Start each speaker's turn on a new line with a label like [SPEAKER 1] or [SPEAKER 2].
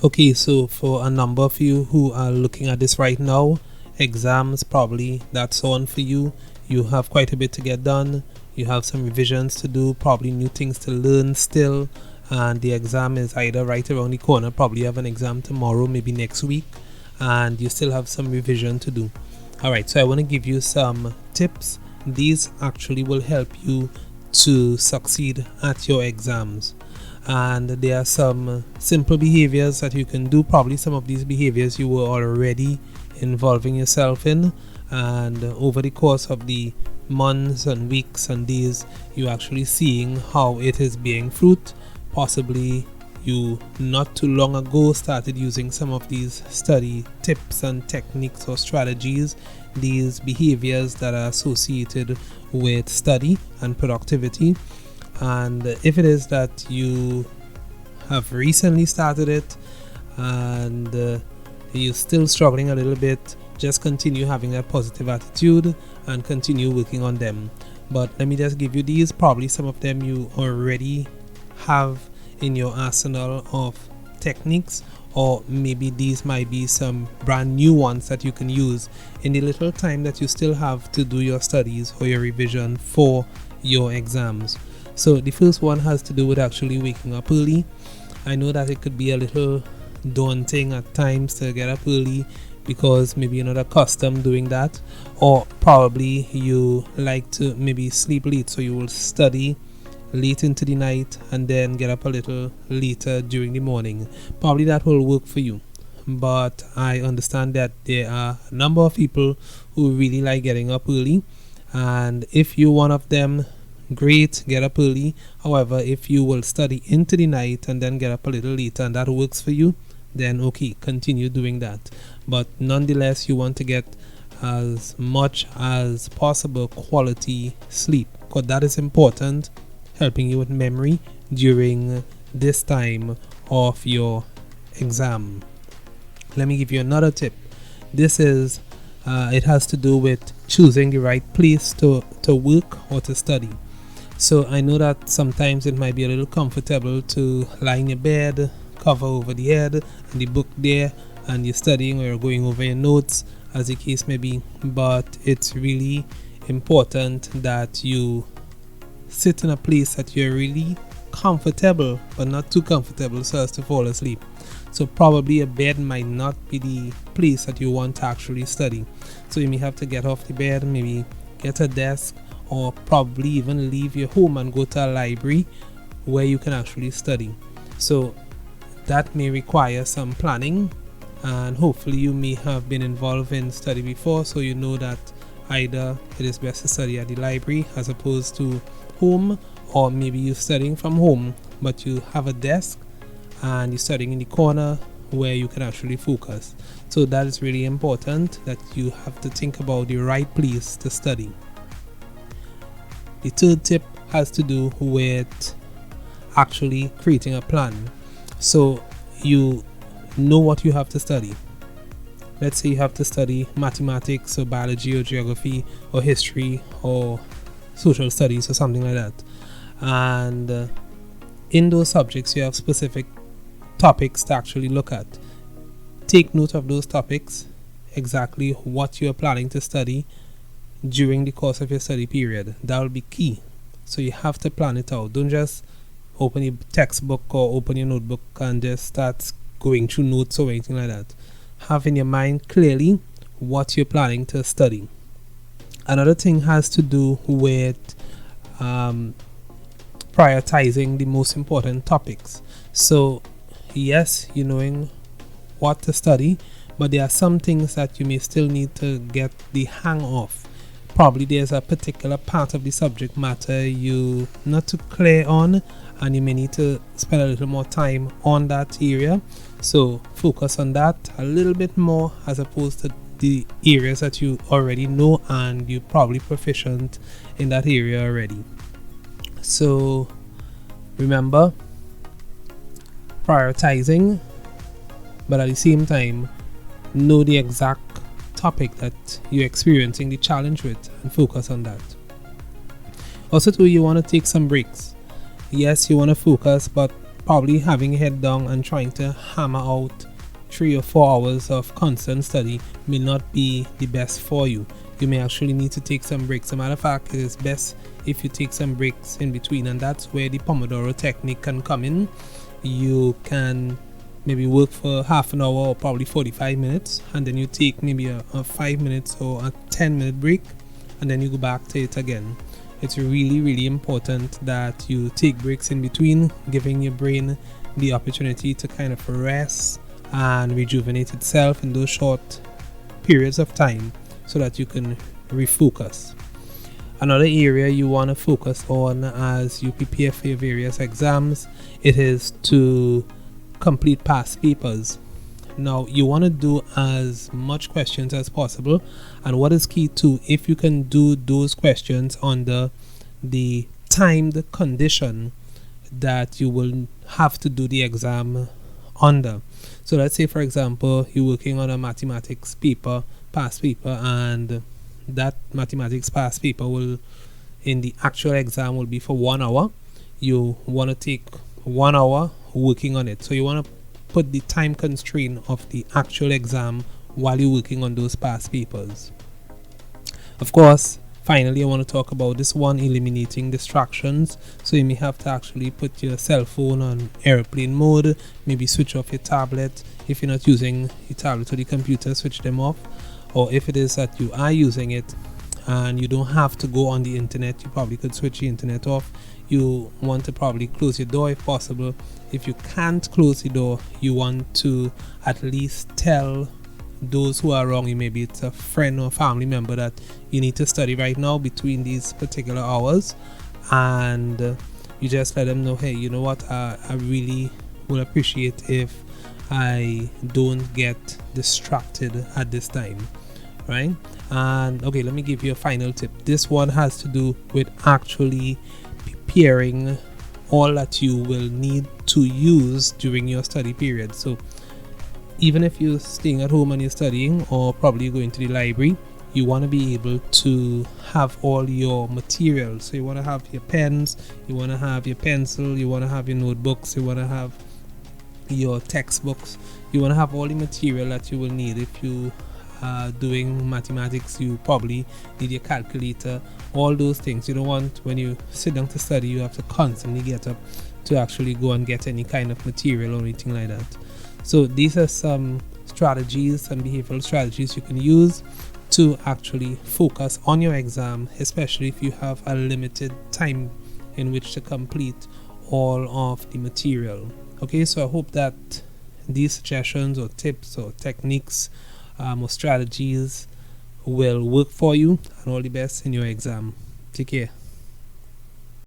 [SPEAKER 1] Okay, so for a number of you who are looking at this right now, exams probably that's on for you. You have quite a bit to get done. You have some revisions to do, probably new things to learn still, and the exam is either right around the corner. Probably you have an exam tomorrow, maybe next week, and you still have some revision to do. Alright, so I want to give you some tips. These actually will help you to succeed at your exams. And there are some simple behaviors that you can do. Probably some of these behaviors you were already involving yourself in, and over the course of the months and weeks and days, you actually seeing how it is bearing fruit. Possibly you not too long ago started using some of these study tips and techniques or strategies, these behaviors that are associated with study and productivity. And if it is that you have recently started it and you're still struggling a little bit, just continue having that positive attitude and continue working on them. But let me just give you these. Probably some of them you already have in your arsenal of techniques, or maybe these might be some brand new ones that you can use in the little time that you still have to do your studies or your revision for your exams. So the first one has to do with actually waking up early. I know that it could be a little daunting at times to get up early because maybe you're not accustomed doing that, or probably you like to maybe sleep late, so you will study late into the night and then get up a little later during the morning. Probably that will work for you, but I understand that there are a number of people who really like getting up early, and if you're one of them, great, get up early. However, if you will study into the night and then get up a little later and that works for you, then okay, continue doing that. But nonetheless, you want to get as much as possible quality sleep, because that is important, helping you with memory during this time of your exam. Let me give you another tip. This is it has to do with choosing the right place to work or to study. So I know that sometimes it might be a little comfortable to lie in your bed, cover over the head, and the book there, and you're studying or you're going over your notes, as the case may be. But it's really important that you sit in a place that you're really comfortable, but not too comfortable so as to fall asleep. So probably a bed might not be the place that you want to actually study. So you may have to get off the bed, maybe get a desk, or probably even leave your home and go to a library where you can actually study. So that may require some planning, and hopefully you may have been involved in study before, so you know that either it is best to study at the library as opposed to home, or maybe you're studying from home but you have a desk and you're studying in the corner where you can actually focus. So that is really important, that you have to think about the right place to study. The third tip has to do with actually creating a plan. So you know what you have to study. Let's say you have to study mathematics or biology or geography or history or social studies or something like that. And in those subjects you have specific topics to actually look at. Take note of those topics, exactly what you are planning to study during the course of your study period. That will be key. So you have to plan it out. Don't just open your textbook or open your notebook and just start going through notes or anything like that. Have in your mind clearly what you're planning to study. Another thing has to do with prioritizing the most important topics. So yes, you're knowing what to study, but there are some things that you may still need to get the hang of. Probably there's a particular part of the subject matter you not too clear on, and you may need to spend a little more time on that area. So focus on that a little bit more as opposed to the areas that you already know and you're probably proficient in that area already. So remember, prioritizing, but at the same time know the exact topic that you're experiencing the challenge with and focus on that. Also too, you want to take some breaks. Yes, you want to focus, but probably having your head down and trying to hammer out 3 or 4 hours of constant study may not be the best for you. You may actually need to take some breaks. As a matter of fact, it is best if you take some breaks in between, and that's where the Pomodoro technique can come in. You can maybe work for half an hour or probably 45 minutes, and then you take maybe a 5 minutes or a 10-minute break, and then you go back to it again. It's really important that you take breaks in between, giving your brain the opportunity to kind of rest and rejuvenate itself in those short periods of time so that you can refocus. Another area you want to focus on as you prepare for your various exams, it is to complete past papers. Now, you want to do as much questions as possible, and what is key too, if you can do those questions under the timed condition that you will have to do the exam under. So let's say, for example, you're working on a mathematics paper, past paper, and that mathematics past paper will, in the actual exam, will be for 1 hour. You want to take 1 hour working on it. So you want to put the time constraint of the actual exam while you're working on those past papers. Of course, finally, I want to talk about this one, eliminating distractions. So you may have to actually put your cell phone on airplane mode, maybe switch off your tablet. If you're not using your tablet or the computer, switch them off. Or if it is that you are using it and you don't have to go on the internet, you probably could switch the internet off. You want to probably close your door if possible. If you can't close the door, you want to at least tell those who are around you, maybe it's a friend or family member, that you need to study right now between these particular hours, and you just let them know, hey, you know what, I really will appreciate if I don't get distracted at this time, right? And okay, let me give you a final tip. This one has to do with actually preparing all that you will need to use during your study period. So even if you're staying at home and you're studying, or probably going to the library, you want to be able to have all your materials. So you want to have your pens, you want to have your pencil, you want to have your notebooks, you want to have your textbooks, you want to have all the material that you will need. If you are doing mathematics, you probably need your calculator, all those things. You don't want, when you sit down to study, you have to constantly get up to actually go and get any kind of material or anything like that. So these are some strategies and behavioral strategies you can use to actually focus on your exam, especially if you have a limited time in which to complete all of the material. Okay, so I hope that these suggestions or tips or techniques or strategies will work for you, and all the best in your exam. Take care.